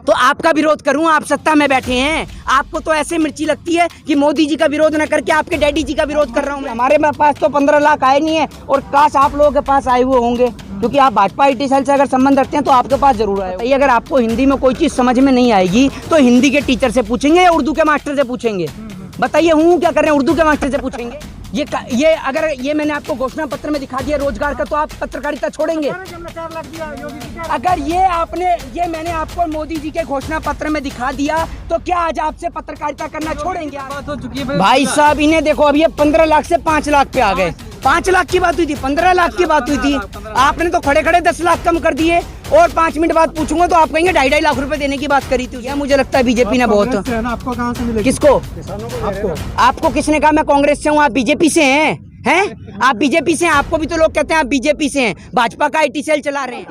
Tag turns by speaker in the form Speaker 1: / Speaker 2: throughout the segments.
Speaker 1: तो आपका विरोध करूं? आप सत्ता में बैठे हैं, आपको तो ऐसे मिर्ची लगती है कि मोदी जी का विरोध न करके आपके डैडी जी का विरोध कर रहा हूं मैं। हमारे पास तो 15 लाख आए नहीं है, और काश आप लोगों के पास आए हुए होंगे, क्योंकि आप भाजपा IT सेल से अगर संबंध रखते हैं तो आपके पास जरूर आए। अगर आपको हिंदी में कोई चीज समझ में नहीं आएगी तो हिंदी के टीचर से पूछेंगे या उर्दू के मास्टर से पूछेंगे? बताइए, हूँ क्या कर रहे हैं? उर्दू के मास्टर से पूछेंगे। ये अगर ये मैंने आपको घोषणा पत्र में दिखा दिया रोजगार का, तो आप पत्रकारिता छोड़ेंगे? अगर ये मैंने आपको मोदी जी के घोषणा पत्र में दिखा दिया तो क्या आज आपसे पत्रकारिता करना छोड़ेंगे? भाई साहब, इन्हें देखो, अब ये 15 लाख से 5 लाख पे आ गए। 5 लाख की बात हुई थी, 15 लाख की बात हुई थी, आपने तो खड़े खड़े 10 लाख कम कर दिए। और 5 मिनट बाद पूछूंगा तो आप कहेंगे 2.5 लाख रुपए देने की बात करी थी। मुझे लगता है बीजेपी ने बहुत।
Speaker 2: आपको कहां से मिलेगी?
Speaker 1: किसको? आपको किसने कहा मैं कांग्रेस से हूँ? आप बीजेपी से हैं? आप बीजेपी से हैं? आपको भी तो लोग कहते हैं आप बीजेपी से हैं, भाजपा का IT सेल चला रहे हैं।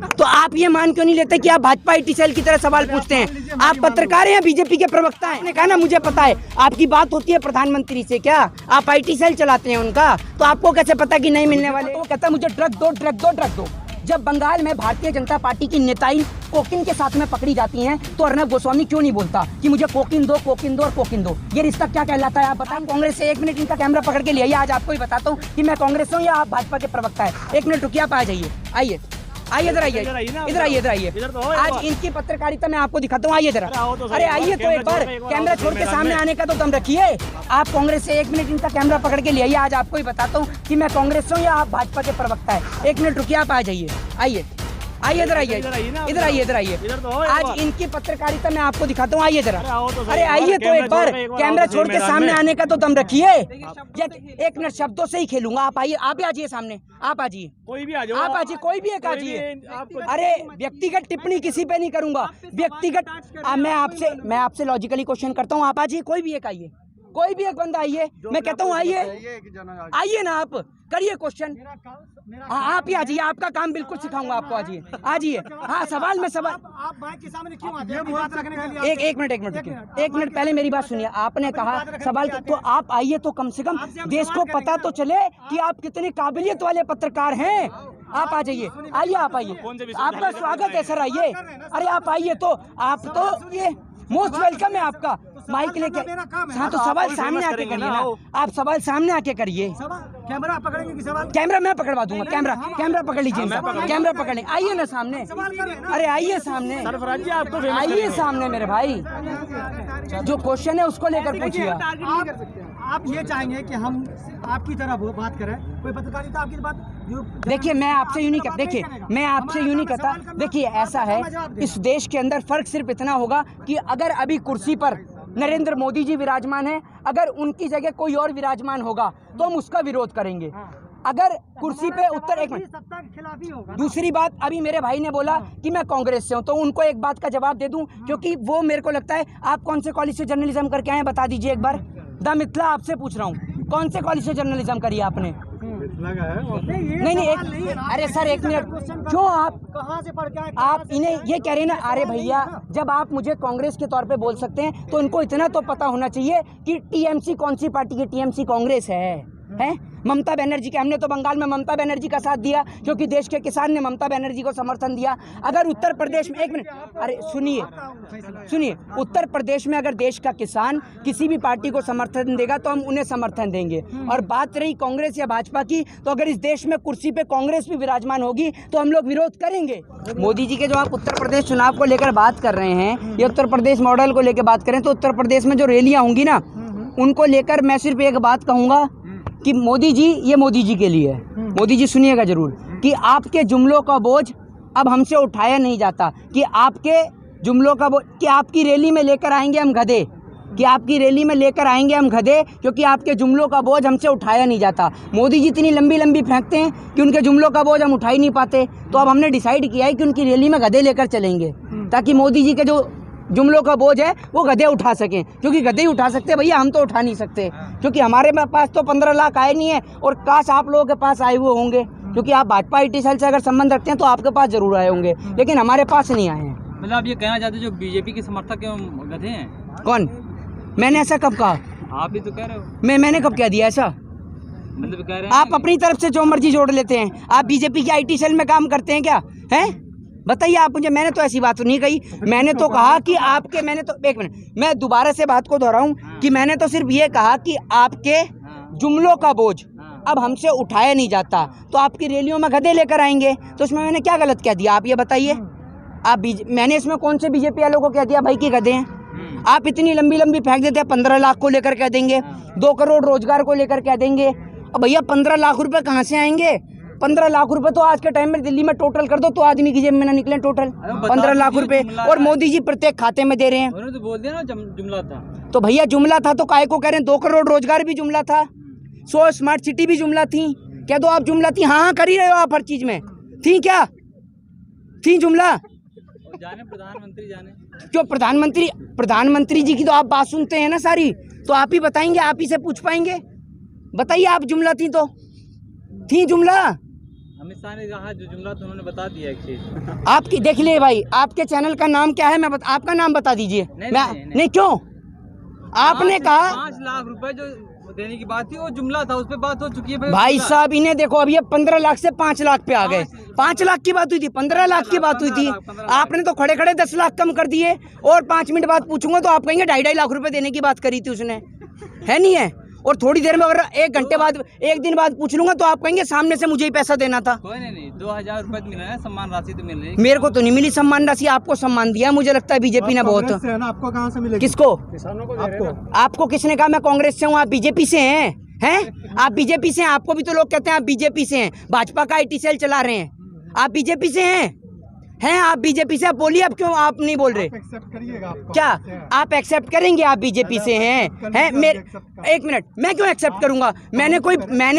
Speaker 1: तो आप ये मान क्यों नहीं लेते कि आप भाजपा IT सेल की तरह सवाल पूछते हैं? आप पत्रकार हैं, बीजेपी के प्रवक्ता हैं? कहा ना मुझे पता है। आपकी बात होती है प्रधानमंत्री से क्या? आप IT सेल चलाते हैं उनका, तो आपको कैसे पता कि नहीं मिलने वाले? वो कहता है मुझे ड्रग दो, ड्रग दो, ड्रग दो। जब बंगाल में भारतीय जनता पार्टी की नेताएं कोकिन के साथ में पकड़ी जाती हैं तो अर्नब गोस्वामी क्यों नहीं बोलता कि मुझे कोकिन दो, कोकिन दो और कोकिन दो? ये रिश्ता क्या कहलाता है आप बताएं? कांग्रेस से 1 मिनट इनका कैमरा पकड़ के ले आइए, आज आपको ही बताता हूँ कि मैं कांग्रेस से हूँ या आप भाजपा के प्रवक्ता है। 1 मिनट रुकिए, आप आ जाइए, आइए इधर आइए, इधर आइए, इधर आइए। आज इनकी पत्रकारिता मैं आपको दिखाता हूँ, आइए जरा। अरे आइए तो एक बार, कैमरा छोड़ के सामने आने का तो दम रखिए। आप कांग्रेस से 1 मिनट इनका कैमरा पकड़ के ले आइए, आज आपको ही बताता हूँ कि मैं कांग्रेस से हूँ या आप भाजपा के प्रवक्ता है। 1 मिनट रुकिए, आप आ जाइए, आइए इधर आइए, इधर आइए, इधर आइए। आज इनकी पत्रकारिता मैं आपको दिखाता हूँ, आइए जरा। अरे आइए तो एक बार, कैमरा छोड़ के सामने आने का तो दम रखिए। 1 मिनट शब्दों से ही खेलूंगा। आप आइए, आप भी आ जाइए सामने, आप आ जाइए,
Speaker 2: कोई भी आ जाओ,
Speaker 1: आप आ जाइए, कोई भी एक आ जाइए। अरे व्यक्तिगत टिप्पणी किसी पे नहीं करूंगा, व्यक्तिगत। मैं आपसे लॉजिकली क्वेश्चन करता हूँ, आप आ जाइए, कोई भी एक आइए, कोई भी एक बंदा आइए। मैं कहता हूँ आइए, आइए ना, आप करिए क्वेश्चन। आप ही आ जाइए, आपका काम बिल्कुल सिखाऊंगा आपको। आ जाइए। हाँ, सवाल में सवाल।
Speaker 2: आप माइक के सामने क्यों आते हैं?
Speaker 1: एक मिनट पहले मेरी बात सुनिए। आपने कहा सवाल, तो आप आइए तो कम से कम देश को पता तो चले कि आप कितने काबिलियत वाले पत्रकार हैं। आप आ जाइए, आइए, आप आइए, आपका स्वागत है सर, आइए। अरे आप आइए, तो आप तो ये मोस्ट वेलकम है आपका। माइक लेके, हाँ तो सवाल सामने आके करिए ना, आप सवाल सामने आके करिए।
Speaker 2: कैमरा पकड़ेंगे कि सवाल?
Speaker 1: कैमरा मैं पकड़वा दूंगा, कैमरा पकड़ लीजिए, कैमरा पकड़ लें। आइए ना सामने, अरे आइए सामने, आइए सामने मेरे भाई। जो क्वेश्चन है उसको लेकर पूछिए।
Speaker 2: आप ये चाहेंगे कि हम आपकी तरह बात करें? कोई पत्रकारिता आपकी बात?
Speaker 1: देखिए, मैं आपसे यूं नहीं करता, देखिए मैं आपसे यूं नहीं करता। देखिए ऐसा है, इस देश के अंदर फर्क सिर्फ इतना होगा कि अगर अभी कुर्सी पर नरेंद्र मोदी जी विराजमान हैं, अगर उनकी जगह कोई और विराजमान होगा तो हम उसका विरोध करेंगे। अगर कुर्सी पे उत्तर, एक मिनट,
Speaker 2: सत्ता के खिलाफ ही होगा।
Speaker 1: दूसरी बात, अभी मेरे भाई ने बोला कि मैं कांग्रेस से हूं, तो उनको एक बात का जवाब दे दूं, क्योंकि वो मेरे को लगता है, आप कौन से कॉलेज से जर्नलिज्म करके आए हैं बता दीजिए एक बार। द मिथिला आपसे पूछ रहा हूँ, कौन से कॉलेज से जर्नलिज्म करी आपने? नहीं, अरे सर 1 मिनट, क्यों आप
Speaker 2: कहाँ से पढ़ के आए?
Speaker 1: आप इन्हें ये कह रहे हैं ना? अरे भैया, जब आप मुझे कांग्रेस के तौर पे बोल सकते हैं तो इनको इतना तो पता होना चाहिए कि TMC कौन सी पार्टी की? TMC कांग्रेस है ममता बनर्जी के। हमने तो बंगाल में ममता बनर्जी का साथ दिया क्योंकि देश के किसान ने ममता बनर्जी को समर्थन दिया। अगर उत्तर प्रदेश में, 1 मिनट, अरे सुनिए, उत्तर प्रदेश में अगर देश का किसान किसी भी पार्टी को समर्थन देगा तो हम उन्हें समर्थन देंगे। और बात रही कांग्रेस या भाजपा की, तो अगर इस देश में कुर्सी पे कांग्रेस भी विराजमान होगी तो हम लोग विरोध करेंगे। मोदी जी के जो आप उत्तर प्रदेश चुनाव को लेकर बात कर रहे हैं, या उत्तर प्रदेश मॉडल को लेकर बात करें, तो उत्तर प्रदेश में जो रैलियां होंगी ना, उनको लेकर मैं सिर्फ एक बात कहूँगा कि मोदी जी, ये मोदी जी के लिए है। मोदी जी सुनिएगा जरूर कि आपके जुमलों का बोझ अब हमसे उठाया नहीं जाता, कि आपके जुमलों का बोझ, कि आपकी रैली में लेकर आएंगे हम गधे, कि आपकी रैली में लेकर आएंगे हम गधे, क्योंकि आपके जुमलों का बोझ हमसे उठाया नहीं जाता। मोदी जी इतनी लंबी लंबी फेंकते हैं कि उनके जुमलों का बोझ हम उठा ही नहीं पाते। तो अब हमने डिसाइड किया है कि उनकी रैली में गधे लेकर चलेंगे, ताकि मोदी जी के जो जुमलों का बोझ है वो गधे उठा सकें, क्योंकि गधे ही उठा सकते हैं भैया, हम तो उठा नहीं सकते, क्योंकि हमारे पास तो 15 लाख आए नहीं है, और काश आप लोगों के पास आए हुए होंगे, क्योंकि आप भाजपा IT सेल से अगर संबंध रखते हैं तो आपके पास जरूर आए होंगे, लेकिन हमारे पास नहीं आए हैं।
Speaker 3: मतलब आप ये कहना चाहते हैं जो बीजेपी के समर्थक गधे हैं?
Speaker 1: कौन? मैंने ऐसा कब कहा?
Speaker 3: आप भी तो कह रहे हो।
Speaker 1: मैंने कब कह दिया ऐसा?
Speaker 3: मतलब कह रहे हैं
Speaker 1: आप अपनी तरफ से जो मर्जी जोड़ लेते हैं। आप बीजेपी की IT सेल में काम करते हैं क्या? हैं? बताइए आप मुझे, मैंने तो ऐसी बात नहीं कही। मैंने तो कहा कि आपके, मैंने तो, एक मिनट, मैं दोबारा से बात को दोहराऊं कि मैंने तो सिर्फ ये कहा कि आपके जुमलों का बोझ अब हमसे उठाया नहीं जाता, तो आपकी रैलियों में गधे लेकर आएंगे, तो इसमें मैंने क्या गलत कह दिया, आप ये बताइए। आप मैंने इसमें कौन से बीजेपी वालों को कह दिया भाई कि गधे हैं? आप इतनी लंबी लंबी फेंक देते हैं, 15 लाख को लेकर कह देंगे, 2 करोड़ रोजगार को लेकर कह देंगे। अब भैया 15 लाख रुपए कहाँ से आएंगे? 15 लाख रुपए तो आज के टाइम में दिल्ली में टोटल कर दो तो आदमी की जेब में ना निकले टोटल 15 लाख रुपए, और मोदी जी प्रत्येक खाते में दे रहे हैं।
Speaker 3: उन्होंने तो बोल दिया ना जुमला था।
Speaker 1: तो भैया जुमला था तो काहे को कह रहे हैं? 2 करोड़ रोजगार भी जुमला था, 100 स्मार्ट सिटी भी जुमला थी। कह दो आप जुमला थी, हाँ कर ही रहे हो आप हर चीज में। थी क्या थी जुमला?
Speaker 3: जाने प्रधानमंत्री जाने
Speaker 1: क्यों प्रधानमंत्री जी की तो आप बात सुनते हैं ना सारी, तो आप ही बताएंगे, आप ही से पूछ पाएंगे। बताइए आप जुमला थी तो थी जुमला?
Speaker 3: अमित शाह ने कहा जो जुमला था उन्होंने बता दिया एक चीज।
Speaker 1: आपकी देख लिए भाई, आपके चैनल का नाम क्या है? आपका नाम बता दीजिए। नहीं क्यों? आपने कहा
Speaker 3: 5 लाख रुपए जो देने की बात थी वो जुमला था, उस पर बात हो चुकी है
Speaker 1: भाई साहब। इन्हें देखो अभी ये 15 लाख से 5 लाख पे आ गए। 5 लाख की बात हुई थी, 15 लाख की बात हुई थी। आपने तो खड़े खड़े 10 लाख कम कर दिए, और 5 मिनट बाद पूछूंगा तो आप कहेंगे 2.5 लाख रुपए देने की बात करी थी उसने, है नहीं है? और थोड़ी देर में अगर 1 घंटे बाद, 1 दिन बाद पूछ लूंगा तो आप कहेंगे सामने से मुझे ही पैसा देना था।
Speaker 3: कोई नहीं 2000 रुपए मिल रहा है, सम्मान राशि तो मिल रही है।
Speaker 1: मेरे को तो नहीं मिली सम्मान राशि, आपको सम्मान दिया मुझे लगता है बीजेपी ने बहुत।
Speaker 2: आपको कहाँ से मिलेगी?
Speaker 1: किसको?
Speaker 2: किसानों को।
Speaker 1: आपको किसने कहा मैं कांग्रेस से हूँ? आप बीजेपी से हैं? आप बीजेपी से हैं? आपको भी तो लोग कहते हैं आप बीजेपी से हैं, भाजपा का IT सेल चला रहे हैं, आप बीजेपी से हैं? आप बीजेपी से? आप बोलिए, अब क्यों आप नहीं बोल रहे?
Speaker 2: एक्सेप्ट करिएगा
Speaker 1: क्या आप एक्सेप्ट करेंगे? आप बीजेपी से हैं? मेरे, एक मिनट, मैं क्यों एक्सेप्ट करूंगा? मैंने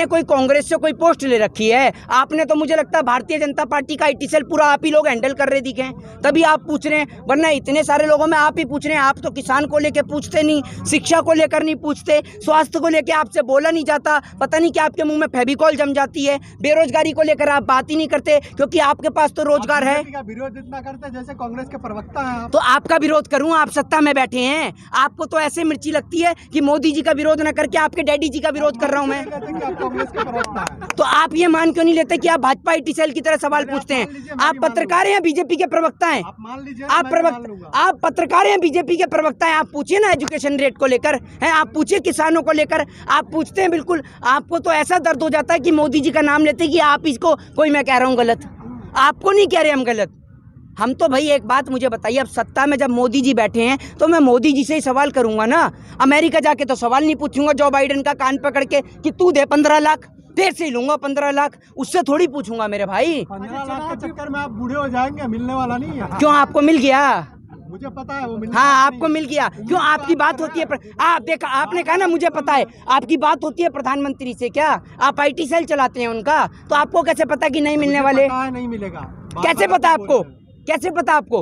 Speaker 1: कोई कांग्रेस से कोई पोस्ट ले रखी है? आपने तो मुझे लगता है भारतीय जनता पार्टी का IT सेल पूरा आप ही लोग हैंडल कर रहे दिखे, तभी आप पूछ रहे हैं, वरना इतने सारे लोगों में आप ही पूछ रहे हैं। आप तो किसान को लेकर पूछते नहीं, शिक्षा को लेकर नहीं पूछते, स्वास्थ्य को लेकर आपसे बोला नहीं जाता, पता नहीं कि आपके मुंह में फेविकॉल जम जाती है, बेरोजगारी को लेकर आप बात ही नहीं करते क्योंकि आपके पास तो रोजगार है।
Speaker 2: विरोध इतना करते जैसे कांग्रेस के प्रवक्ता हैं आप।
Speaker 1: तो आपका विरोध करूं? आप सत्ता में बैठे हैं, आपको तो ऐसे मिर्ची लगती है कि मोदी जी का विरोध न करके आपके डैडी जी का विरोध कर रहा हूं मैं।
Speaker 2: कांग्रेस के प्रवक्ता हैं
Speaker 1: तो आप ये मान क्यों नहीं लेते कि आप भाजपा IT सेल की तरह सवाल पूछते हैं? आप पत्रकार हैं, बीजेपी के प्रवक्ता हैं?
Speaker 2: मान लीजिए,
Speaker 1: आप पत्रकार हैं, बीजेपी के प्रवक्ता हैं। आप पूछिए ना एजुकेशन रेट को लेकर, है आप पूछिए किसानों को लेकर, आप पूछते हैं। बिल्कुल आपको तो ऐसा दर्द हो जाता है कि मोदी जी का नाम लेते कि आप इसको, कोई मैं कह रहा हूँ गलत, आपको नहीं कह रहे हम गलत। हम तो भाई एक बात मुझे बताइए, अब सत्ता में जब मोदी जी बैठे हैं तो मैं मोदी जी से ही सवाल करूंगा ना। अमेरिका जाके तो सवाल नहीं पूछूंगा जो बाइडेन का कान पकड़ के कि तू दे 15 लाख, देर से ही लूंगा 15 लाख, उससे थोड़ी पूछूंगा मेरे भाई।
Speaker 2: 15 लाख के चक्कर में आप बूढ़े हो जाएंगे, मिलने वाला नहीं है।
Speaker 1: क्यों? आपको मिल गया?
Speaker 2: मुझे पता है वो
Speaker 1: हाँ आपको मिल गया। क्यों? आपकी बात होती है आप देखा, आपने कहा ना मुझे पता है, आपकी बात होती है प्रधानमंत्री से। क्या आप IT सेल चलाते हैं उनका? तो आपको कैसे पता कि नहीं मिलने वाले?
Speaker 2: नहीं मिलेगा।
Speaker 1: कैसे पता आपको? कैसे पता आपको?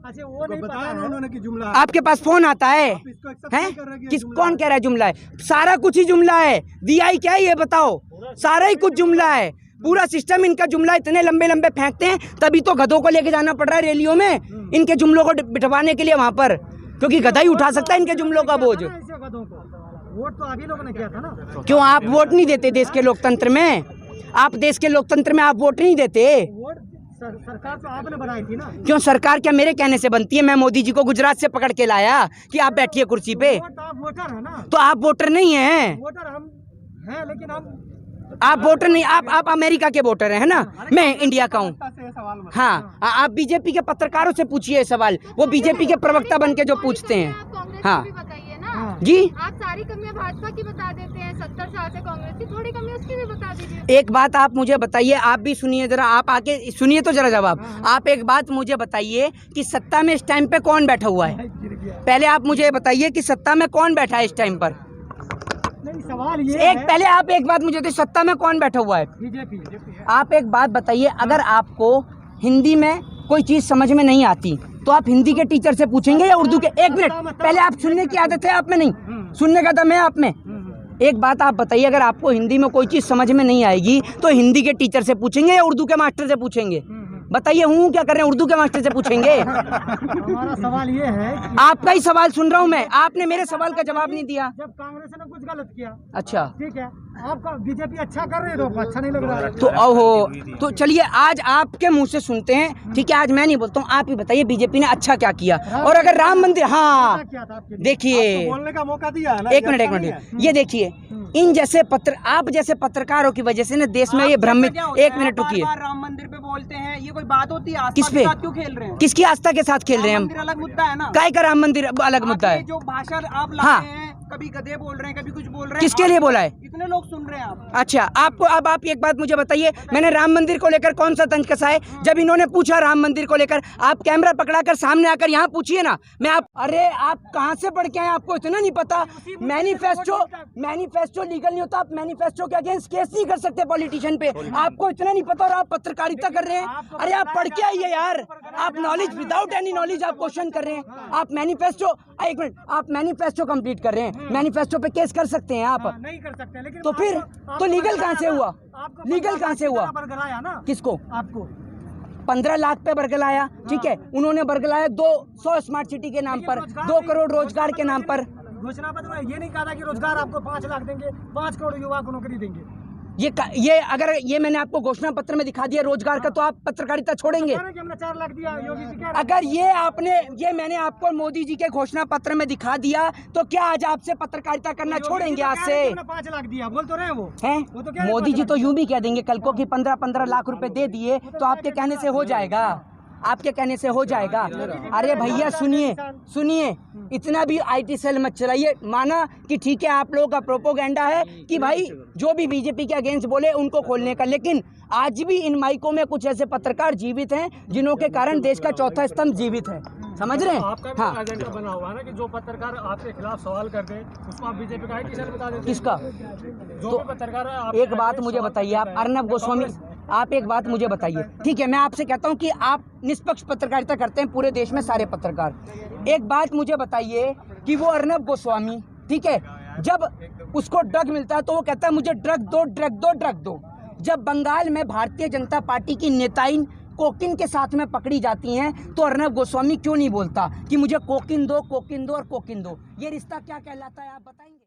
Speaker 2: अच्छा वो नहीं पता है उन्होंने कि जुमला।
Speaker 1: आपके पास फोन आता है? कौन कह रहा है जुमला है? सारा कुछ ही जुमला है। दिया ही क्या है ये बताओ? सारा ही कुछ जुमला है, पूरा सिस्टम इनका जुमला। इतने लंबे लंबे फेंकते हैं तभी तो गधों को लेके जाना पड़ रहा है रैलियों में इनके जुमलों को बिठवाने के लिए वहां पर, क्योंकि गधा ही उठा सकता है इनके जुमलों का बोझ।
Speaker 2: वोट तो आप ही लोगों ने किया था ना।
Speaker 1: क्यों आप वोट नहीं देते देश के लोकतंत्र में? आप देश के लोकतंत्र में आप वोट नहीं देते?
Speaker 2: सरकार तो आपने बनाई थी ना।
Speaker 1: क्यों सरकार क्या मेरे कहने से बनती है? मैं मोदी जी को गुजरात से पकड़ के लाया कि आप बैठिए कुर्सी पे।
Speaker 2: आप वोटर है ना।
Speaker 1: तो आप वोटर नहीं हैं?
Speaker 2: वोटर हम हैं, लेकिन हम,
Speaker 1: आप वोटर नहीं, आप अमेरिका के वोटर हैं, है ना? मैं इंडिया का हूँ। हाँ आप बीजेपी के पत्रकारों से पूछिए सवाल, वो बीजेपी के प्रवक्ता बन के जो पूछते हैं। हाँ जी,
Speaker 4: आप सारी कमियां भाजपा की बता देते हैं, 70 साल से कांग्रेस की, थोड़ी कमी उसकी भी बता दीजिए।
Speaker 1: एक बात आप मुझे बताइए, आप भी सुनिए जरा, आप आके सुनिए तो जरा जवाब। आप एक बात मुझे बताइए कि सत्ता में इस टाइम पे कौन बैठा हुआ है? पहले आप मुझे बताइए कि सत्ता में कौन बैठा है इस टाइम पर?
Speaker 2: नहीं, सवाल ये
Speaker 1: पहले आप एक बात मुझे, सत्ता में कौन बैठा हुआ है?
Speaker 2: बीजेपी।
Speaker 1: आप एक बात बताइए, अगर आपको हिंदी में कोई चीज समझ में नहीं आती तो आप हिंदी के टीचर से पूछेंगे या उर्दू के? एक मिनट, पहले आप सुनने की आदत है आप में? नहीं, सुनने का दम है आप में? एक बात आप बताइए, अगर आपको हिंदी में कोई चीज समझ में नहीं आएगी तो हिंदी के टीचर से पूछेंगे या उर्दू के मास्टर से पूछेंगे? बताइए, हूँ क्या कर रहे हैं? उर्दू के मास्टर से पूछेंगे।
Speaker 2: हमारा सवाल ये है,
Speaker 1: आपका ही सवाल सुन रहा हूँ मैं, आपने मेरे सवाल का जवाब नहीं दिया।
Speaker 2: जब कांग्रेस ने कुछ गलत किया,
Speaker 1: अच्छा
Speaker 2: ठीक है, आपका बीजेपी अच्छा कर रही है तो अच्छा नहीं लग रहा है।
Speaker 1: तो ओहो, तो चलिए आज आपके मुंह से सुनते हैं, ठीक है। आज मैं नहीं बोलता हूँ, आप ही बताइए बीजेपी ने अच्छा क्या किया। और अगर राम मंदिर, हाँ
Speaker 2: क्या था आपके लिए?
Speaker 1: देखिए,
Speaker 2: आपको बोलने का मौका दिया है ना।
Speaker 1: एक मिनट, ये देखिए, इन जैसे आप जैसे पत्रकारों की वजह से ना देश में ये भ्रमित, एक मिनट रुकिए,
Speaker 5: राम मंदिर पे बोलते हैं, ये कोई बात होती है?
Speaker 1: किस पे,
Speaker 5: क्यों खेल रहे हैं?
Speaker 1: किसकी आस्था के साथ खेल रहे हैं हम?
Speaker 5: मंदिर अलग मुद्दा है ना।
Speaker 1: काय का राम मंदिर अलग मुद्दा है?
Speaker 5: जो भाषा आप
Speaker 1: हाँ।
Speaker 5: लाते हैं, कभी गधे बोल रहे हैं, कभी कुछ बोल रहे हैं,
Speaker 1: किसके लिए बोला है?
Speaker 5: कितने लोग सुन रहे हैं आप?
Speaker 1: अच्छा, आपको अब आप एक बात मुझे बताइए, मैंने राम मंदिर को लेकर कौन सा तंज कसा है? जब इन्होंने पूछा राम मंदिर को लेकर, आप कैमरा पकड़ाकर सामने आकर यहाँ पूछिए ना। मैं आप, अरे आप कहाँ से पढ़ के आए, आपको इतना नहीं पता? मैनिफेस्टो लीगल नहीं होता, आप मैनिफेस्टो के अगेंस्ट केस नहीं कर सकते पॉलिटिशियन पे। आपको इतना नहीं पता और आप पत्रकारिता कर रहे हैं। अरे आप पढ़ के आइए यार, आप नॉलेज विदाउट एनी नॉलेज आप क्वेश्चन कर रहे हैं। आप मैनिफेस्टो, एक मिनट, आप मैनिफेस्टो कंप्लीट कर रहे हैं, मैनिफेस्टो पे केस कर सकते हैं आप?
Speaker 2: नहीं कर सकते, लेकिन
Speaker 1: तो फिर तो लीगल कहाँ से हुआ? लीगल कहाँ से हुआ?
Speaker 2: बरगलाया ना
Speaker 1: किसको?
Speaker 2: आपको
Speaker 1: 15 लाख पे बरगलाया, ठीक है। उन्होंने बरगलाया 200 स्मार्ट सिटी के नाम पर, 2 करोड़ रोजगार के नाम पर।
Speaker 2: घोषणा पत्र में ये नहीं कहा था कि रोजगार आपको 5 लाख देंगे, 5 करोड़ युवा को नौकरी देंगे।
Speaker 1: ये अगर ये मैंने आपको घोषणा पत्र में दिखा दिया रोजगार का, तो आप पत्रकारिता छोड़ेंगे?
Speaker 2: हमने 4 लाख दिया, योगी जी कह रहे हैं।
Speaker 1: अगर ये मैंने आपको मोदी जी के घोषणा पत्र में दिखा दिया, तो क्या आज आपसे पत्रकारिता करना छोड़ेंगे आज से?
Speaker 2: 5 लाख दिया, बोल तो रहे वो
Speaker 1: हैं?
Speaker 2: वो तो कह रहे
Speaker 1: मोदी जी तो यूं भी कह देंगे कल को कि 15-15 लाख रुपए दे दिए, तो आपके कहने से हो जाएगा, आपके कहने से हो जाएगा। अरे भैया सुनिए, इतना भी आईटी सेल मत चलाइए। माना कि ठीक है आप लोगों का प्रोपोगेंडा है कि भाई जो भी बीजेपी के अगेंस्ट बोले उनको खोलने का, लेकिन आज भी इन माइकों में कुछ ऐसे पत्रकार जीवित हैं जिन्हों के कारण देश का चौथा स्तंभ जीवित है। समझ रहे हैं?
Speaker 2: आपका भी
Speaker 1: हाँ,
Speaker 2: एजेंडा बना हुआ है ना कि जो पत्रकार आपके खिलाफ सवाल करते हैं उसको आप बीजेपी का आईटी सेल बता देते हैं।
Speaker 1: किसका?
Speaker 2: जो भी पत्रकार है आप
Speaker 1: एक बात मुझे बताइए, आप अर्नब गोस्वामी, आप एक बात मुझे बताइए, ठीक है, मैं आपसे कहता हूं कि आप निष्पक्ष पत्रकारिता करते हैं, पूरे देश में सारे पत्रकार। एक बात मुझे बताइए कि वो अर्नब गोस्वामी, ठीक है, जब उसको ड्रग मिलता है तो वो कहता है मुझे ड्रग दो। जब बंगाल में भारतीय जनता पार्टी की नेताइन कोकिन के साथ में पकड़ी जाती हैं, तो अर्नब गोस्वामी क्यों नहीं बोलता कि मुझे कोकिन दो और कोकिन दो? ये रिश्ता क्या कहलाता है, आप बताएंगे?